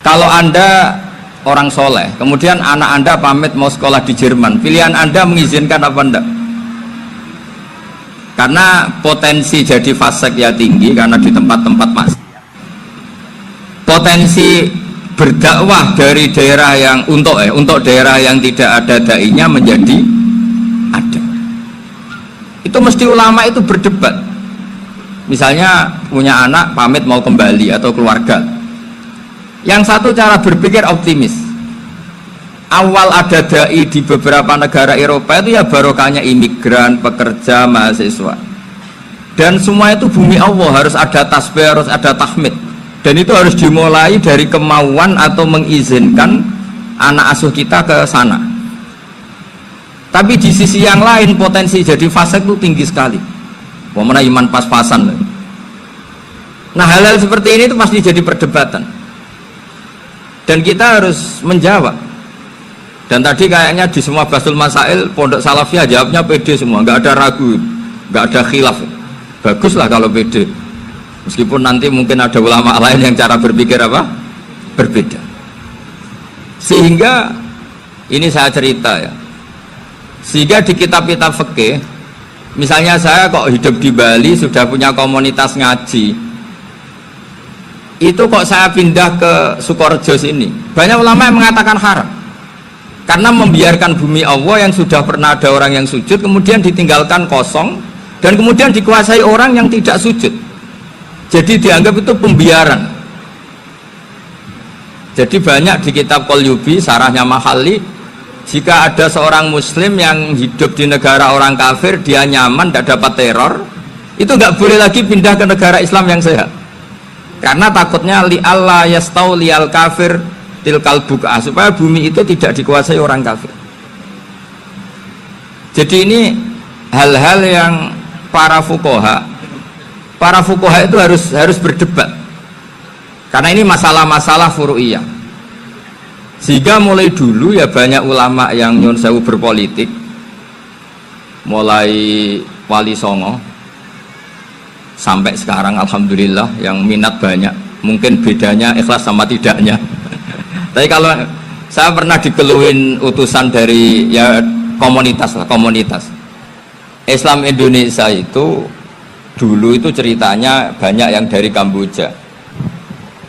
Kalau Anda orang soleh, kemudian anak Anda pamit mau sekolah di Jerman, pilihan Anda mengizinkan apa enggak? Karena potensi jadi fasik ya tinggi, karena di tempat-tempat maksiat. Potensi berdakwah dari daerah yang untuk daerah yang tidak ada dai-nya menjadi ada. Itu mesti ulama itu berdebat. Misalnya punya anak pamit mau kembali atau keluarga. Yang satu cara berpikir optimis. Awal ada dai di beberapa negara Eropa itu ya barokahnya imigran, pekerja, mahasiswa. Dan semua itu bumi Allah, harus ada tasbih, harus ada tahmid. Dan itu harus dimulai dari kemauan atau mengizinkan anak asuh kita ke sana. Tapi di sisi yang lain potensi jadi fasik itu tinggi sekali. Wamana iman pas-pasan. Nah hal-hal seperti ini itu pasti jadi perdebatan. Dan kita harus menjawab. Dan tadi kayaknya di semua Basul Masail Pondok Salafiyah jawabnya pede semua, nggak ada ragu, nggak ada khilaf. Baguslah kalau pede. Meskipun nanti mungkin ada ulama lain yang cara berpikir apa? Berbeda. Sehingga ini saya cerita ya. Sehingga di kitab-kitab fikih, misalnya saya kok hidup di Bali sudah punya komunitas ngaji. Itu kok saya pindah ke Sukorejo sini, banyak ulama yang mengatakan haram karena membiarkan bumi Allah yang sudah pernah ada orang yang sujud kemudian ditinggalkan kosong dan kemudian dikuasai orang yang tidak sujud, jadi dianggap itu pembiaran. Jadi banyak di kitab Qalyubi, sarahnya Mahalli, jika ada seorang muslim yang hidup di negara orang kafir, dia nyaman, tidak dapat teror, itu nggak boleh lagi pindah ke negara Islam yang sehat. Karena takutnya li Allah yastau lial kafir tilkal buka, supaya bumi itu tidak dikuasai orang kafir. Jadi ini hal-hal yang para fuqaha itu harus berdebat. Karena ini masalah-masalah furu'iyah. Sehingga mulai dulu ya banyak ulama yang nyun sewu berpolitik, mulai Wali Songo sampai sekarang alhamdulillah yang minat banyak. Mungkin bedanya ikhlas sama tidaknya. Tapi kalau saya pernah dikeluhin utusan dari ya komunitas Islam Indonesia itu dulu itu ceritanya banyak yang dari Kamboja.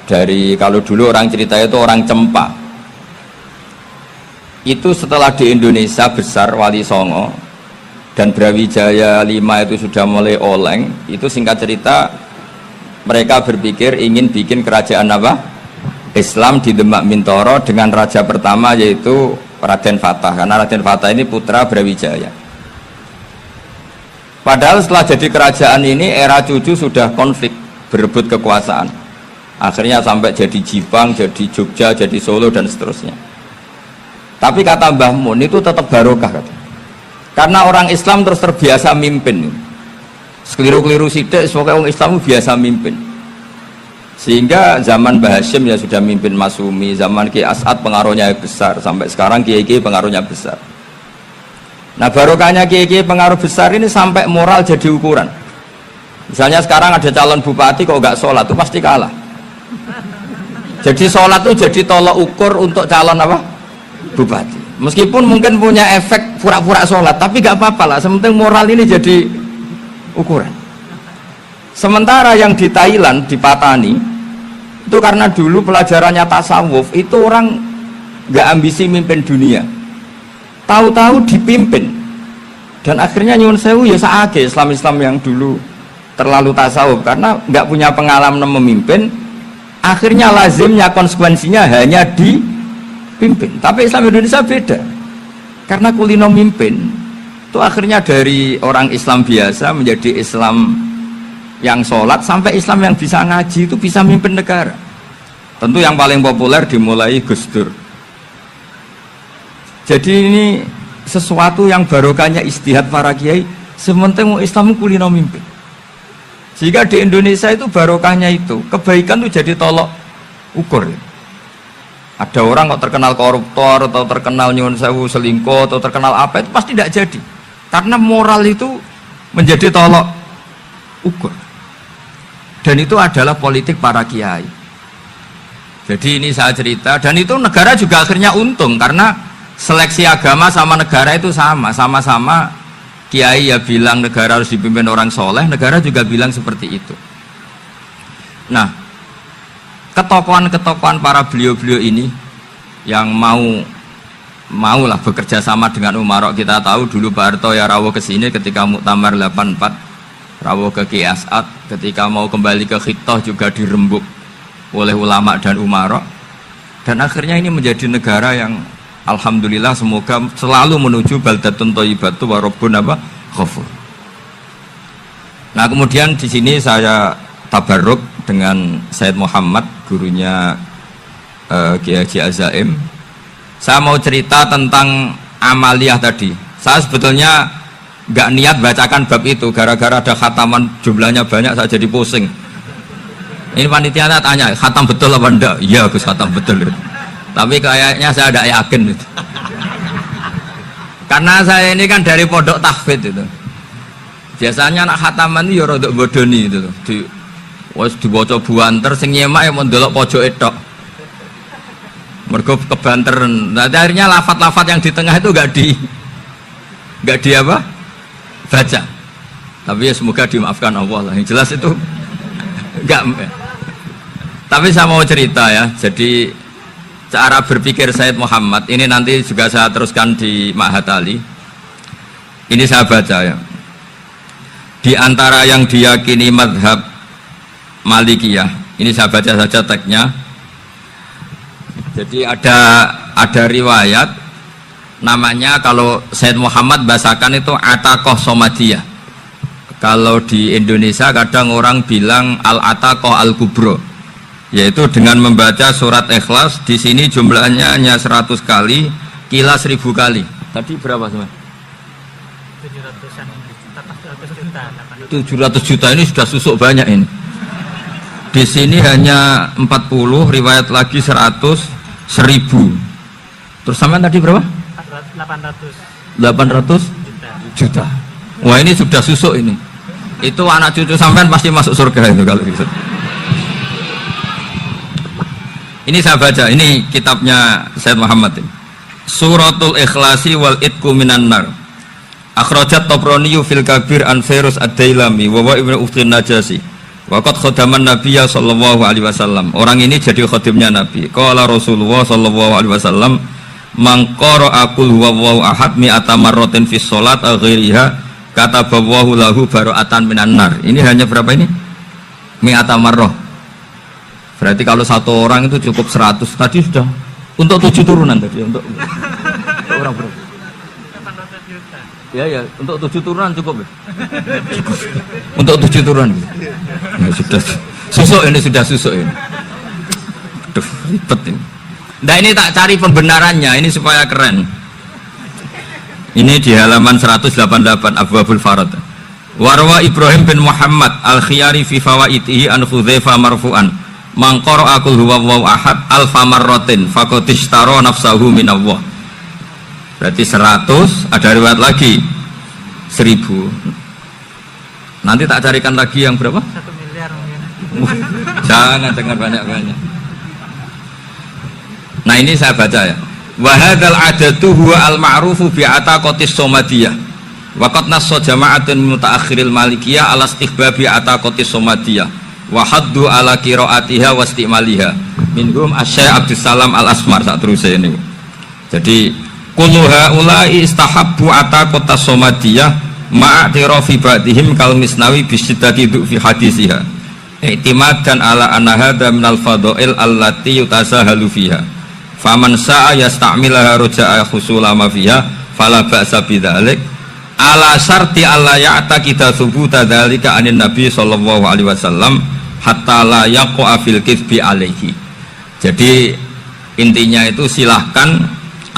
Dari kalau dulu orang cerita itu orang Cempa. Itu setelah di Indonesia besar Wali Songo dan Brawijaya 5 itu sudah mulai oleng, itu singkat cerita mereka berpikir ingin bikin kerajaan apa? Islam di Demak Mintoro dengan raja pertama yaitu Raden Fatah, karena Raden Fatah ini putra Brawijaya. Padahal setelah jadi kerajaan ini era cucu sudah konflik, berebut kekuasaan, akhirnya sampai jadi Jipang, jadi Jogja, jadi Solo dan seterusnya. Tapi kata Mbah Mun itu tetap barokah kata. Karena orang Islam terus terbiasa mimpin, sekeliru-keliru sidik, pokoknya orang Islam biasa mimpin. Sehingga zaman Mbah Hashim ya sudah mimpin Masumi, zaman Ki As'ad pengaruhnya besar, sampai sekarang Kiai pengaruhnya besar. Nah barokahnya Kiai pengaruh besar ini sampai moral jadi ukuran. Misalnya sekarang ada calon bupati kok nggak sholat, itu pasti kalah. Jadi sholat itu jadi tolak ukur untuk calon apa? Bupati. Meskipun mungkin punya efek pura-pura sholat, tapi gak apa-apa lah, sementing moral ini jadi ukuran. Sementara yang di Thailand, di Patani, itu karena dulu pelajarannya tasawuf, itu orang gak ambisi mimpin dunia, tahu-tahu dipimpin, dan akhirnya nyuwun sewu ya saage Islam-Islam yang dulu terlalu tasawuf, karena gak punya pengalaman memimpin, akhirnya lazimnya konsekuensinya hanya pimpin. Tapi Islam Indonesia beda, karena kulino mimpin itu akhirnya dari orang Islam biasa menjadi Islam yang sholat, sampai Islam yang bisa ngaji itu bisa mimpin negara. Tentu yang paling populer dimulai Gus Dur. Jadi ini sesuatu yang barokahnya istihad para kiai, sementing Islam kulino mimpin. Jika di Indonesia itu barokahnya itu kebaikan itu jadi tolok ukur. Ada orang kok terkenal koruptor atau terkenal nyuwun sewu selingkuh atau terkenal apa, itu pasti tidak jadi, karena moral itu menjadi tolok ukur. Dan itu adalah politik para kiai. Jadi ini saya cerita, dan itu negara juga akhirnya untung karena seleksi agama sama negara itu sama-sama kiai ya bilang negara harus dipimpin orang soleh, negara juga bilang seperti itu. Nah, ketokohan-ketokohan para beliau-beliau ini yang maulah bekerja sama dengan Umarok. Kita tahu dulu Pak Harto ya rawuh ke sini ketika Muktamar 84, rawuh ke Ki As'ad, ketika mau kembali ke Khittah juga dirembuk oleh ulama dan Umarok. Dan akhirnya ini menjadi negara yang alhamdulillah semoga selalu menuju baldatun thayyibatu wa rabbun ghafur. Nah, kemudian di sini saya tabarruk dengan Said Muhammad, gurunya Kiai Haji Azaim. Saya mau cerita tentang amaliyah tadi. Saya sebetulnya nggak niat bacakan bab itu, gara-gara ada khataman jumlahnya banyak saya jadi pusing. Ini panitia tanya, khatam betul apa enggak? Iya Gus, khatam betul. Tapi kayaknya saya tidak yakin itu. Karena saya ini kan dari pondok tahfidz itu. Biasanya anak khataman itu ya rodok bodoni itu. Wes dibaca buanter sing nyemak ya mendelok pojok tok. Mergo kebanteran. Nah, akhirnya lafat-lafat yang di tengah itu enggak di apa? Baca. Tapi ya semoga dimaafkan Allah lah. Yang jelas itu enggak. Tapi saya mau cerita ya. Jadi cara berpikir Said Muhammad ini nanti juga saya teruskan di Ma'had Ali. Ini saya baca ya. Di antara yang diyakini madhab Malikiyah, ini saya baca saja teksnya. Jadi ada riwayat namanya, kalau Said Muhammad bahasakan itu Ataqoh Somadiyah. Kalau di Indonesia kadang orang bilang Al-Ataqoh Al-Kubro, yaitu dengan membaca surat Ikhlas. Di sini jumlahnya hanya 100 kali, Kila 1000 kali. Tadi berapa semua? 700 juta ini sudah susuk banyak ini. Di sini hanya 40, riwayat lagi 100, 1000. Terus sampai tadi berapa? 800 juta. Wah, ini sudah susuk ini. Itu anak cucu sampean pasti masuk surga itu kalau gitu. Ini saya baca, ini kitabnya Said Muhammad ini. Suratul Ikhlasi wal Itqu minan nar. Akhrajat Tabrani fil Kabir an Fairuz ad-Dailami wa Ibnu Uftin Najasi. Waqat khadaman Nabiyya sallallahu alaihi wasallam. Orang ini jadi khadimnya Nabi. Qala Rasulullah sallallahu alaihi wasallam, "Man qara'a qul huwallahu ahad mi'ata marratin fi shalat ghairiha kataballahu lahu bara'atan minan nar." Ini hanya berapa ini? Mi'ata marrah. Berarti kalau satu orang itu cukup 100. Tadi sudah untuk 7 turunan tadi untuk orang berapa? 800 juta. Ya, untuk 7 turunan cukup ya? Cukup. Untuk 7 turunan ya, sudah susuk ini, sudah susuk ini. Aduh, ribet ini. Nah, ini tak cari pembenarannya ini supaya keren. Ini di halaman 188 Abwabul Farad. Warwa Ibrahim bin Muhammad Al-Khiyari fi fawaitihi an Hudzaifah marfu'an, "Man qara'a qul huwallahu ahad alfa marratin faqad ishtara nafsahu minallah." Berarti 100, ada riwayat lagi 1000. Nanti tak carikan lagi yang berapa? 1 miliar mungkin. Jangan banyak-banyak. Nah, ini saya baca ya. Wa hadzal adatu huwa al-ma'rufu bi ataqatis somadiyah. Wa qad nassa jama'atun mutaakhiril malikiyah ala istihbabi ataqatis somadiyah wa haddu ala qiraatiha wa istimaliha. Minhum Asy-Syaikh Abdus Salam Al-Asmar sak terusé ini. Jadi kullu haula'i istahabbu ataqatas somadiyah ma'atirafi ba'dihim kal Misnawi bisyidati fi hadisiha. I'timadan ala anna hadza minal fadha'il allati yutasahalu fiha. Faman sa'a yasta'milaha roja'a khusula ma fiha fala ba'sa bidzalik ala syarti alla ya'taqida thubuta dzalika anin nabi sallallahu alaihi wasallam hatta la yaqa fil kitsbi alaihi. Jadi intinya itu silahkan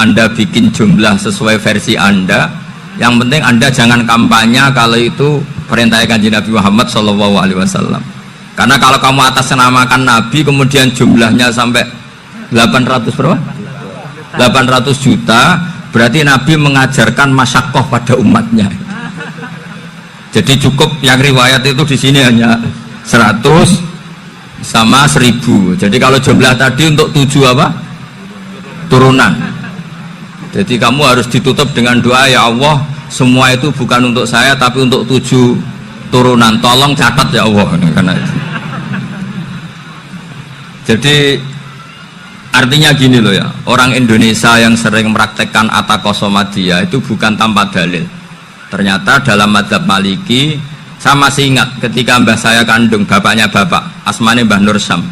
Anda bikin jumlah sesuai versi Anda. Yang penting Anda jangan kampanye kalau itu perintah Kanjeng Nabi Muhammad sallallahu alaihi wasallam. Karena kalau kamu atasnamakan Nabi kemudian jumlahnya sampai 800 berapa? 800 juta, berarti Nabi mengajarkan masyaqqah pada umatnya. Jadi cukup yang riwayat itu di sini hanya 100, sama 1000. Jadi kalau jumlah tadi untuk 7 apa? Turunan. Jadi kamu harus ditutup dengan doa, ya Allah, semua itu bukan untuk saya tapi untuk 7 turunan. Tolong catat ya Allah. Karena itu. Jadi artinya gini loh ya, orang Indonesia yang sering mempraktekkan atakosomadiyah itu bukan tanpa dalil. Ternyata dalam madzhab Maliki, saya masih ingat ketika mbah saya kandung, bapaknya bapak, asmane Mbah Nur Syam,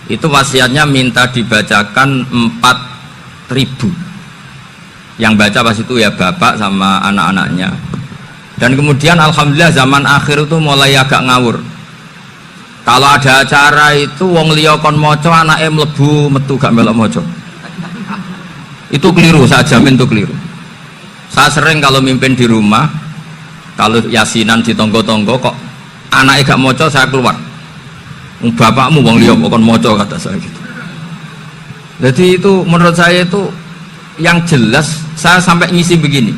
itu wasiatnya minta dibacakan 4000. Yang baca pas itu ya bapak sama anak-anaknya. Dan kemudian alhamdulillah zaman akhir itu mulai agak ngawur. Kalau ada acara itu wong liya kon maca anake mlebu metu gak melok maca. Itu keliru, saya jamin itu keliru. Saya sering kalau mimpin di rumah, kalau yasinan di tonggo-tonggo kok anaknya gak maca, saya keluar. Bapakmu wong liya kon maca, kata saya gitu. Jadi itu menurut saya itu yang jelas. Saya sampai ngisi begini,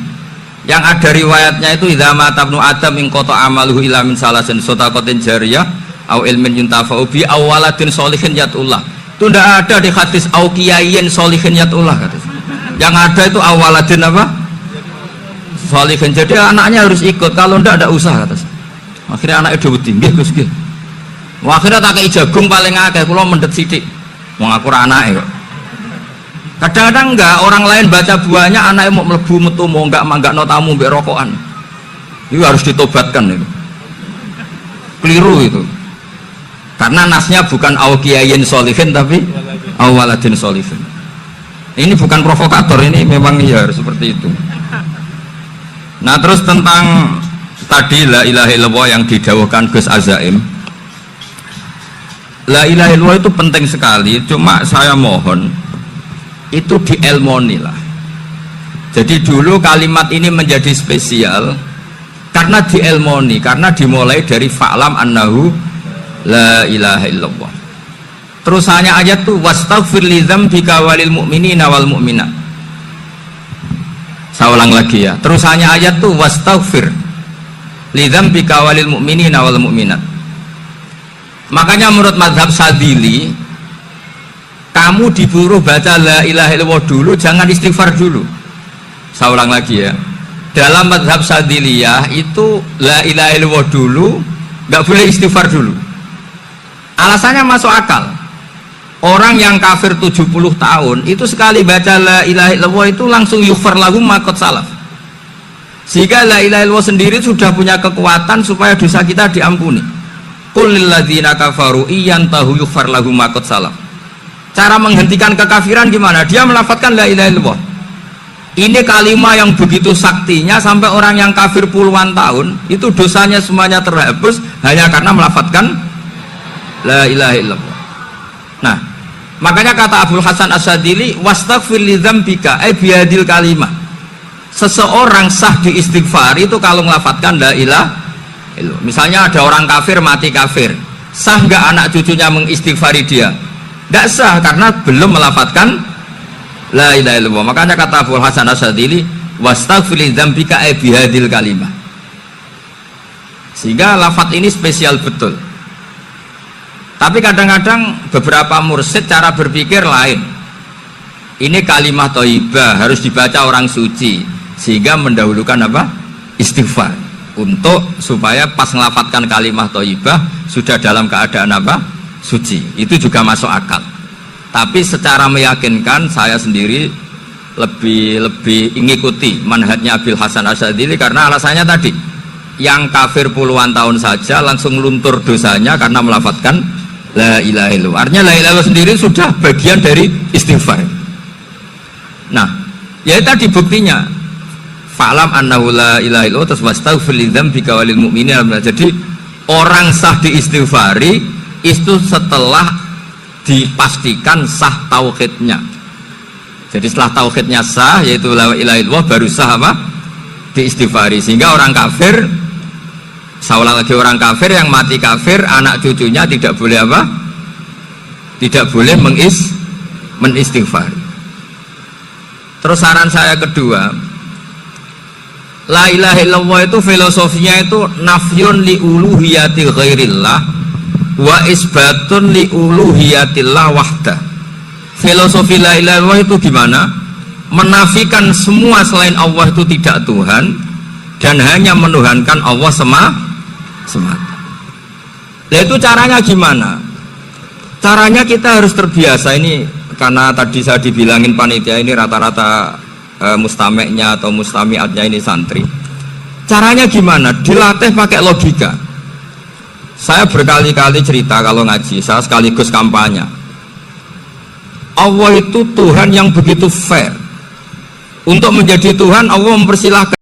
yang ada riwayatnya itu idza mata ibnu adam in qata amaluhu illa min salasin shadaqatin jariyah au ilmin yuntafa'u bi aw waladin sholihin yatullah. Itu tidak ada di hadis au kiyayin sholihin yatullah, kata. Yang ada itu awaladin apa? Sholihin. Jadi anaknya harus ikut, kalau tidak ada usah, kata. Akhirnya anaknya udah tinggi Gus nggih. Akhirnya tak kei jagung paling akeh, kula mendet sithik. Wong aku ora anake kok. Kadang-kadang enggak, orang lain baca buahnya, anaknya mau melebu metu mau enggak no tamu mbek rokokan. Itu harus ditobatkan itu. Keliru itu. Karena nasnya bukan au kiyayin sholihin tapi au waladin sholihin. Ini bukan provokator, ini memang ya harus seperti itu. Nah, terus tentang tadi la ilaha illallah yang didawuhkan Gus Azaim. La ilaha illallah itu penting sekali, cuma saya mohon itu dielmoni lah. Jadi dulu kalimat ini menjadi spesial karena dielmoni, karena dimulai dari fa'lam annahu la ilaha illallah. Terusannya ayat tuh wastaghfir li dzambika walil mu'minina wal mu'minat. Saya ulang lagi ya. Terusannya ayat tuh wastaghfir li dzambika walil mu'minina wal mu'minat. Makanya menurut mazhab Sadili, kamu disuruh baca la ilaha illallah dulu, jangan istighfar dulu. Saya ulang lagi ya. Dalam mazhab Sadiliyah itu la ilaha illallah dulu, nggak boleh istighfar dulu. Alasannya masuk akal. Orang yang kafir 70 tahun itu sekali baca la ilaha illallah itu langsung yughfar lahum ma qad salaf. Sehingga la ilaha illallah sendiri sudah punya kekuatan supaya dosa kita diampuni. Qul lil ladzina kafaru iyantahu yughfar lahum ma qad salaf. Cara menghentikan kekafiran gimana? Dia melafadzkan la ilaha illallah. Ini kalimat yang begitu saktinya sampai orang yang kafir puluhan tahun itu dosanya semuanya terhapus hanya karena melafadzkan la ilaha illallah. Nah, makanya kata Abdul Hasan As-Sadili wastaghfir li dzambika ay bihadil kalimah. Seseorang sah diistighfar itu kalau melafadzkan la ilaha illallah. Misalnya ada orang kafir mati kafir, sah nggak anak cucunya mengistighfari dia? Tidak sah karena belum melafadzkan la ilaha illallah. Makanya kata Abdul Hasan As-Sadili wastaghfir li dzambika ay bihadil kalimah. Sehingga lafadz ini spesial betul. Tapi kadang-kadang beberapa mursyid cara berpikir lain. Ini kalimat thayyibah harus dibaca orang suci, sehingga mendahulukan apa? Istighfar. Untuk supaya pas ngelafatkan kalimat thayyibah sudah dalam keadaan apa? Suci. Itu juga masuk akal. Tapi secara meyakinkan saya sendiri lebih mengikuti manhajnya Abdul Hasan As-Sadili karena alasannya tadi, yang kafir puluhan tahun saja langsung luntur dosanya karena melafatkan la ilaha illallah. Artinya la ilaha illallah sendiri sudah bagian dari istighfar. Nah, ya tadi buktinya fa'lam annahu la ilaha illallah terus wastaghfir li dzambika walil mu'minina. Jadi orang sah diistighfari itu setelah dipastikan sah tauhidnya. Jadi setelah tauhidnya sah yaitu la ilaha illallah baru sah apa? Diistighfari. Sehingga orang kafir, saya ulang lagi, orang kafir yang mati kafir anak cucunya tidak boleh apa? Tidak boleh menistighfari. Terus saran saya kedua, la ilaha illallah itu filosofinya itu nafyun li uluhiyati ghairillah wa isbatun li uluhiyatillah wahda. Filosofi la ilaha illallah itu gimana? Menafikan semua selain Allah itu tidak Tuhan dan hanya menuhankan Allah semata. Nah itu caranya gimana? Caranya kita harus terbiasa ini, karena tadi saya dibilangin panitia ini rata-rata mustameknya atau mustamiatnya ini santri. Caranya gimana? Dilatih pakai logika. Saya berkali-kali cerita kalau ngaji, saya sekaligus kampanye. Allah itu Tuhan yang begitu fair. Untuk menjadi Tuhan, Allah mempersilahkan